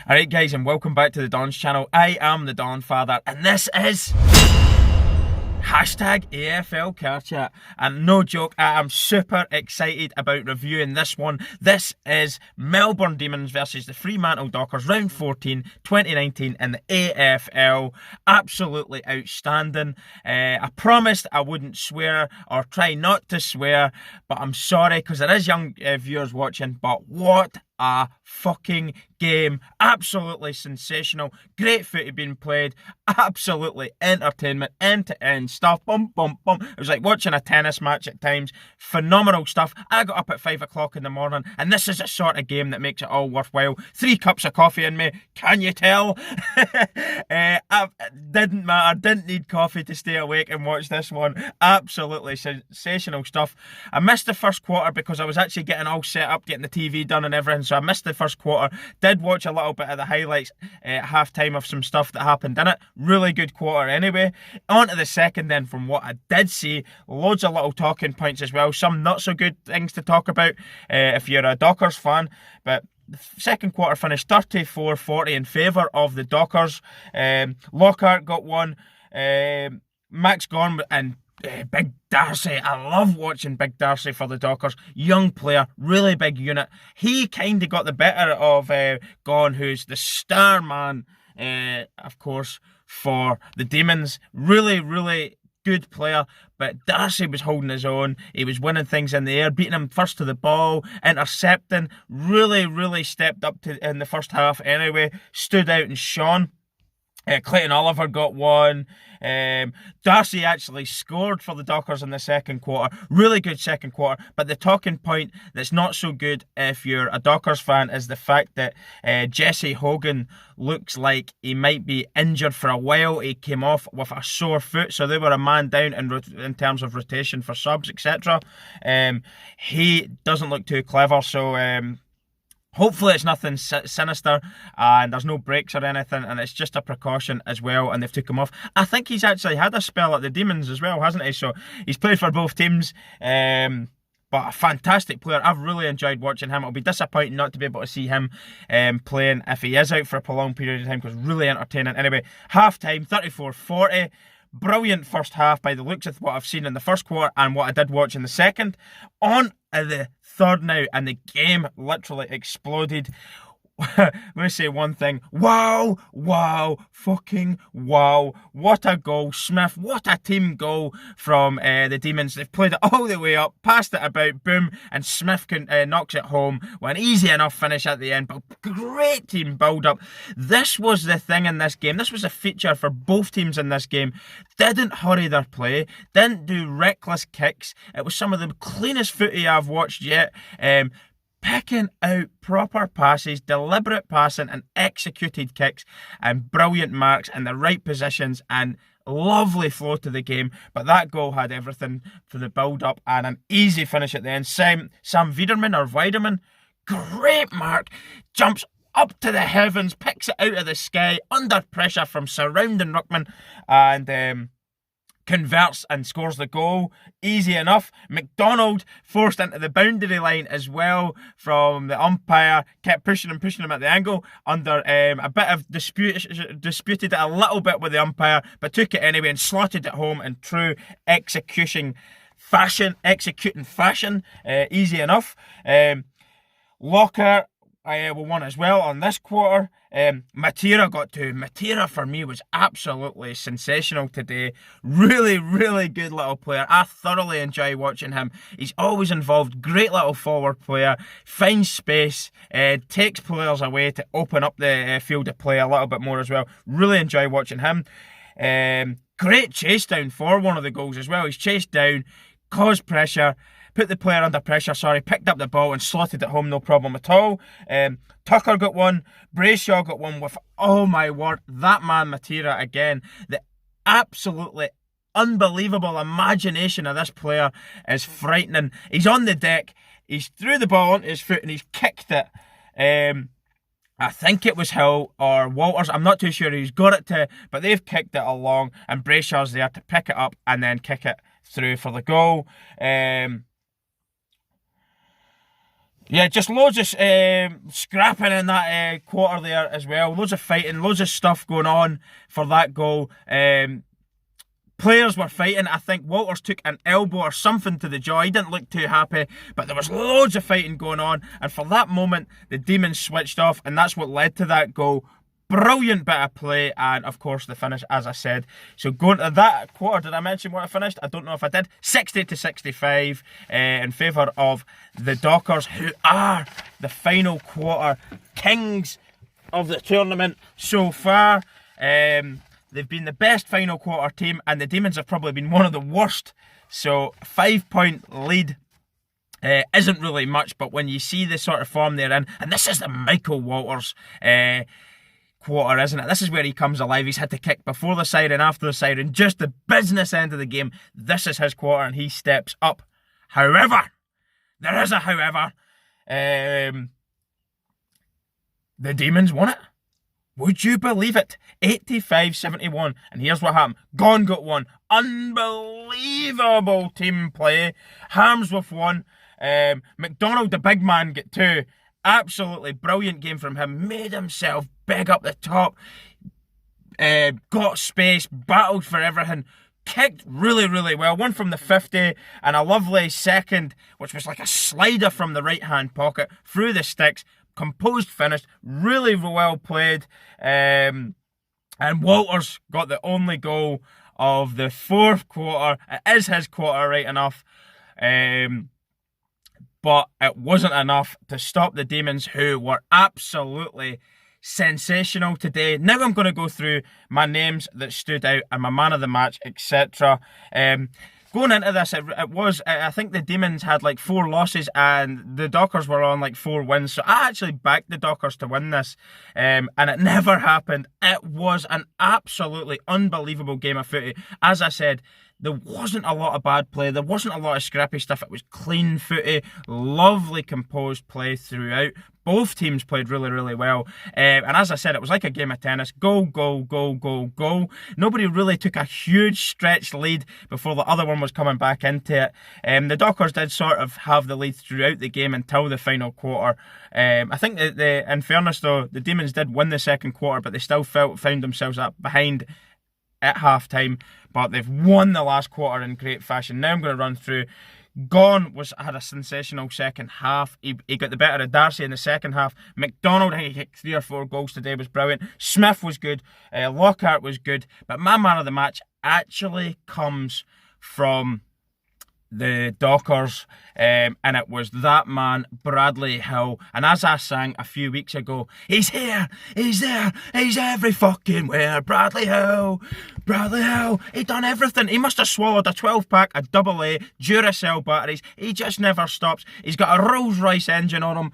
Alright guys, and welcome back to the Don's channel. I am the Donfather and this is hashtag AFL Car Chat. And no joke, I am super excited about reviewing this one. This is Melbourne Demons versus the Fremantle Dockers, round 14, 2019 in the AFL. Absolutely outstanding. I promised I wouldn't swear or try not to swear, but I'm sorry because there is young viewers watching, but what a fucking game. Absolutely sensational. Great footy being played. Absolutely entertainment. End to end stuff. Bum, bum, bum. It was like watching a tennis match at times. Phenomenal stuff. I got up at 5 o'clock in the morning and this is a sort of game that makes it all worthwhile. 3 cups of coffee in me. Can you tell? It didn't matter. Didn't need coffee to stay awake and watch this one. Absolutely sensational stuff. I missed the first quarter because I was actually getting all set up, getting the TV done and everything. So I missed the first quarter. Did watch a little bit of the highlights at half time of some stuff that happened in it. Really good quarter anyway. On to the second then, from what I did see, loads of little talking points as well. Some not so good things to talk about if you're a Dockers fan. But the second quarter finished 34-40 in favour of the Dockers. Lockhart got one. Max gone and Big Darcy. I love watching Big Darcy for the Dockers. Young player, really big unit. He kind of got the better of Gone, who's the star man, of course, for the Demons. Really, really good player, but Darcy was holding his own. He was winning things in the air, beating him first to the ball, intercepting. Really, really stepped up in the first half anyway. Stood out and shone. Clayton Oliver got one. Darcy actually scored for the Dockers in the second quarter. Really good second quarter. But the talking point that's not so good if you're a Dockers fan is the fact that Jesse Hogan looks like he might be injured for a while. He came off with a sore foot, so they were a man down in terms of rotation for subs, etc. He doesn't look too clever, so hopefully it's nothing sinister and there's no breaks or anything, and it's just a precaution as well, and they've took him off. I think he's actually had a spell at the Demons as well, hasn't he? So he's played for both teams. But a fantastic player. I've really enjoyed watching him. It'll be disappointing not to be able to see him playing if he is out for a prolonged period of time, because really entertaining. Anyway, half time, 34-40. Brilliant first half by the looks of what I've seen in the first quarter and what I did watch in the second. On the third now, and the game literally exploded. Let me say one thing. Wow, wow, fucking wow. What a goal, Smith. What a team goal from the Demons. They've played it all the way up, passed it about, boom, and Smith knocks it home with an easy enough finish at the end. But great team build-up. This was the thing in this game. This was a feature for both teams in this game. Didn't hurry their play. Didn't do reckless kicks. It was some of the cleanest footy I've watched yet. Picking out proper passes, deliberate passing and executed kicks and brilliant marks in the right positions and lovely flow to the game. But that goal had everything for the build-up and an easy finish at the end. Sam Wiederman, great mark, jumps up to the heavens, picks it out of the sky under pressure from surrounding ruckman and converts and scores the goal. Easy enough. McDonald forced into the boundary line as well from the umpire. Kept pushing him at the angle. Under a bit of disputed it a little bit with the umpire, but took it anyway and slotted it home in true executing fashion. Easy enough. Locker won as well on this quarter. Matera got 2. Matera for me was absolutely sensational today. Really, really good little player. I thoroughly enjoy watching him. He's always involved. Great little forward player. Finds space. Takes players away to open up the field of play a little bit more as well. Really enjoy watching him. Great chase down for one of the goals as well. He's chased down, caused pressure, put the player under pressure, picked up the ball and slotted it home, no problem at all. Tucker got one. Brayshaw got one with, oh my word, that man Matera again. The absolutely unbelievable imagination of this player is frightening. He's on the deck. He's threw the ball onto his foot and he's kicked it. I think it was Hill or Walters. I'm not too sure who's got it to, but they've kicked it along and Brayshaw's there to pick it up and then kick it through for the goal. Yeah, just loads of scrapping in that quarter there as well. Loads of fighting, loads of stuff going on for that goal. Players were fighting. I think Walters took an elbow or something to the jaw. He didn't look too happy, but there was loads of fighting going on. And for that moment, the Demons switched off, and that's what led to that goal. Brilliant bit of play, and of course the finish, as I said. So going to that quarter, did I mention what I finished? I don't know if I did. 60-65 in favour of the Dockers, who are the final quarter kings of the tournament so far. They've been the best final quarter team, and the Demons have probably been one of the worst. So 5-point lead isn't really much, but when you see the sort of form they're in, and this is the Michael Walters quarter, isn't it? This is where he comes alive. He's had to kick before the siren, after the siren, just the business end of the game. This is his quarter, and he steps up. However, there is a however. The Demons won it. Would you believe it? 85-71. And here's what happened. Gone got one. Unbelievable team play. Harmsworth won. McDonald, the big man, got two. Absolutely brilliant game from him. Made himself big up the top. Got space. Battled for everything. Kicked really, really well. One from the 50 and a lovely second, which was like a slider from the right-hand pocket through the sticks. Composed finish, really well played, and Walters got the only goal of the fourth quarter. It is his quarter, right enough, but it wasn't enough to stop the Demons, who were absolutely sensational today. Now I'm going to go through my names that stood out and my man of the match, etc. Going into this, I think the Demons had like 4 losses and the Dockers were on like 4 wins. So I actually backed the Dockers to win this, and it never happened. It was an absolutely unbelievable game of footy. As I said, there wasn't a lot of bad play. There wasn't a lot of scrappy stuff. It was clean footy, lovely composed play throughout. Both teams played really, really well. And as I said, it was like a game of tennis. Goal, goal, goal, goal, goal. Nobody really took a huge stretch lead before the other one was coming back into it. The Dockers did sort of have the lead throughout the game until the final quarter. I think that in fairness though, the Demons did win the second quarter, but they still found themselves up behind at half-time. But they've won the last quarter in great fashion. Now I'm going to run through. Gawn had a sensational second half. He got the better of Darcy in the second half. McDonald, I think he kicked 3 or 4 goals today, was brilliant. Smith was good. Lockhart was good. But my man of the match actually comes from the Dockers, and it was that man, Bradley Hill. And as I sang a few weeks ago, he's here, he's there, he's every fucking where. Bradley Hill, he done everything. He must have swallowed a 12-pack of AA Duracell batteries. He just never stops. He's got a Rolls Royce engine on him.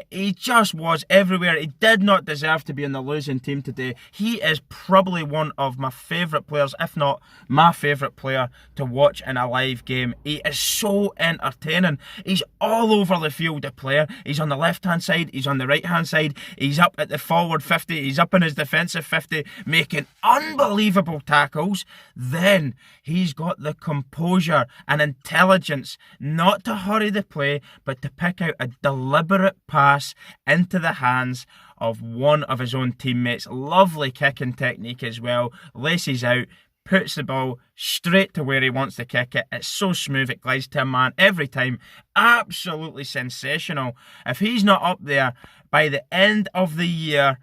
He just was everywhere. He did not deserve to be in the losing team today. He is probably one of my favourite players, if not my favourite player to watch in a live game. He is so entertaining. He's all over the field, the player. He's on the left-hand side. He's on the right-hand side. He's up at the forward 50. He's up in his defensive 50, making unbelievable tackles. Then he's got the composure and intelligence not to hurry the play, but to pick out a deliberate pass into the hands of one of his own teammates. Lovely kicking technique as well. Laces out, puts the ball straight to where he wants to kick it. It's so smooth, it glides to a man every time. Absolutely sensational. If he's not up there by the end of the year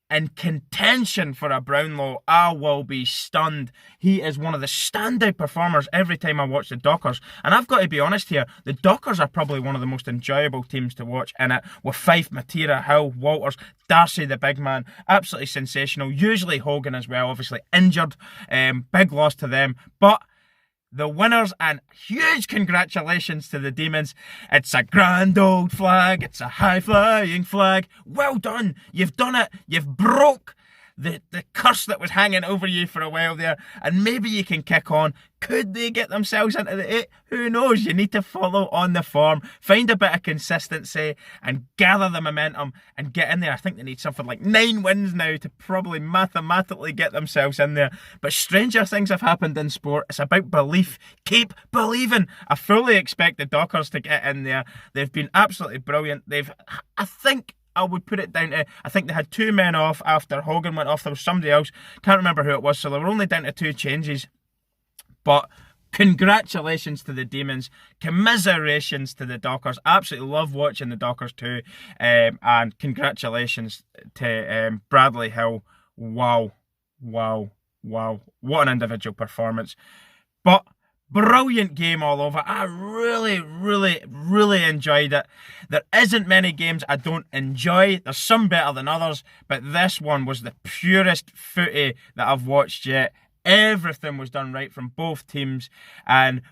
in contention for a Brownlow, I will be stunned. He is one of the standout performers every time I watch the Dockers. And I've got to be honest here, the Dockers are probably one of the most enjoyable teams to watch in it, with Fife, Matera, Hill, Walters, Darcy the big man. Absolutely sensational. Usually Hogan as well, obviously injured. Big loss to them. But the winners, and huge congratulations to the Demons. It's a grand old flag. It's a high-flying flag. Well done. You've done it. You've broke the curse that was hanging over you for a while there, and maybe you can kick on. Could they get themselves into the 8? Who knows? You need to follow on the form, find a bit of consistency, and gather the momentum and get in there. I think they need something like 9 wins now to probably mathematically get themselves in there. But stranger things have happened in sport. It's about belief. Keep believing. I fully expect the Dockers to get in there. They've been absolutely brilliant. I think I would put it down to, I think they had 2 men off after Hogan went off. There was somebody else, can't remember who it was, so they were only down to 2 changes. But congratulations to the Demons, commiserations to the Dockers. Absolutely love watching the Dockers too, and congratulations to Bradley Hill. Wow, what an individual performance. But brilliant game all over. I really enjoyed it. There isn't many games I don't enjoy. There's some better than others, but this one was the purest footy that I've watched yet. Everything was done right from both teams, and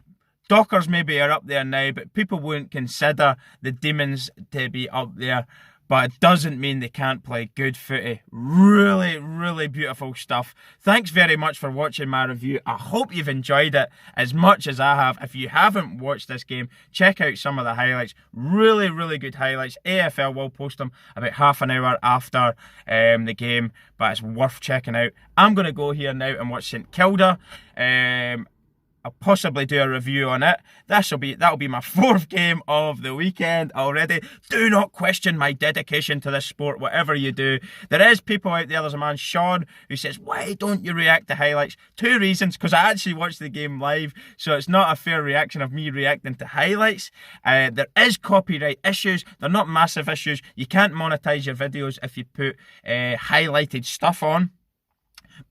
Dockers maybe are up there now, but people wouldn't consider the Demons to be up there. But it doesn't mean they can't play good footy. Really beautiful stuff. Thanks very much for watching my review. I hope you've enjoyed it as much as I have. If you haven't watched this game, check out some of the highlights. Really good highlights. AFL will post them about half an hour after the game, but it's worth checking out. I'm going to go here now and watch St Kilda. I'll possibly do a review on it. That'll be my 4th game of the weekend already. Do not question my dedication to this sport, whatever you do. There is people out there, there's a man, Sean, who says, why don't you react to highlights? 2 reasons, because I actually watched the game live, so it's not a fair reaction of me reacting to highlights. There is copyright issues. They're not massive issues. You can't monetize your videos if you put highlighted stuff on.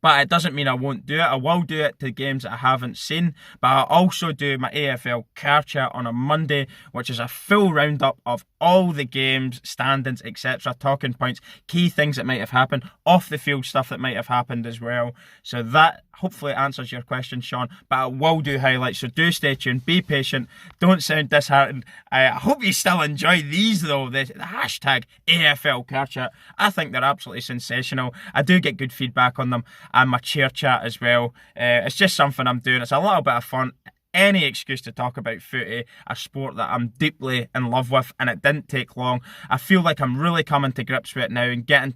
But it doesn't mean I won't do it. I will do it to games that I haven't seen. But I'll also do my AFL car chat on a Monday, which is a full roundup of all the games, standings, etc. Talking points, key things that might have happened, off the field stuff that might have happened as well. So that hopefully answers your question, Sean. But I will do highlights, so do stay tuned. Be patient. Don't sound disheartened. I hope you still enjoy these though. The hashtag AFL car chat. I think they're absolutely sensational. I do get good feedback on them. And my chair chat as well. It's just something I'm doing. It's a little bit of fun. Any excuse to talk about footy, a sport that I'm deeply in love with, and it didn't take long. I feel like I'm really coming to grips with it now and getting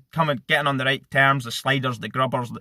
on the right terms. The sliders, the grubbers,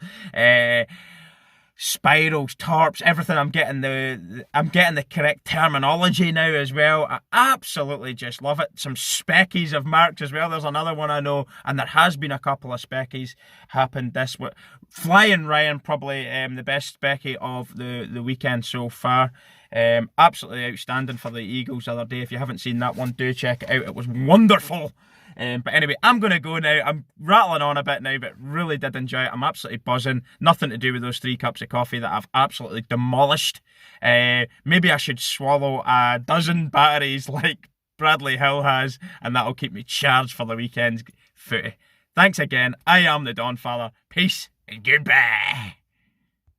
spirals, tarps, everything. I'm getting the correct terminology now as well. I absolutely just love it. Some speckies have marked as well. There's another one I know, and there has been a couple of speckies happened this week. Flying Ryan, probably the best specky of the weekend so far. Absolutely outstanding for the Eagles the other day. If you haven't seen that one, do check it out. It was wonderful. But anyway, I'm going to go now. I'm rattling on a bit now, but really did enjoy it. I'm absolutely buzzing. Nothing to do with those 3 cups of coffee that I've absolutely demolished. Maybe I should swallow a dozen batteries like Bradley Hill has, and that'll keep me charged for the weekend's footy. Thanks again. I am the Donfather. Peace and goodbye.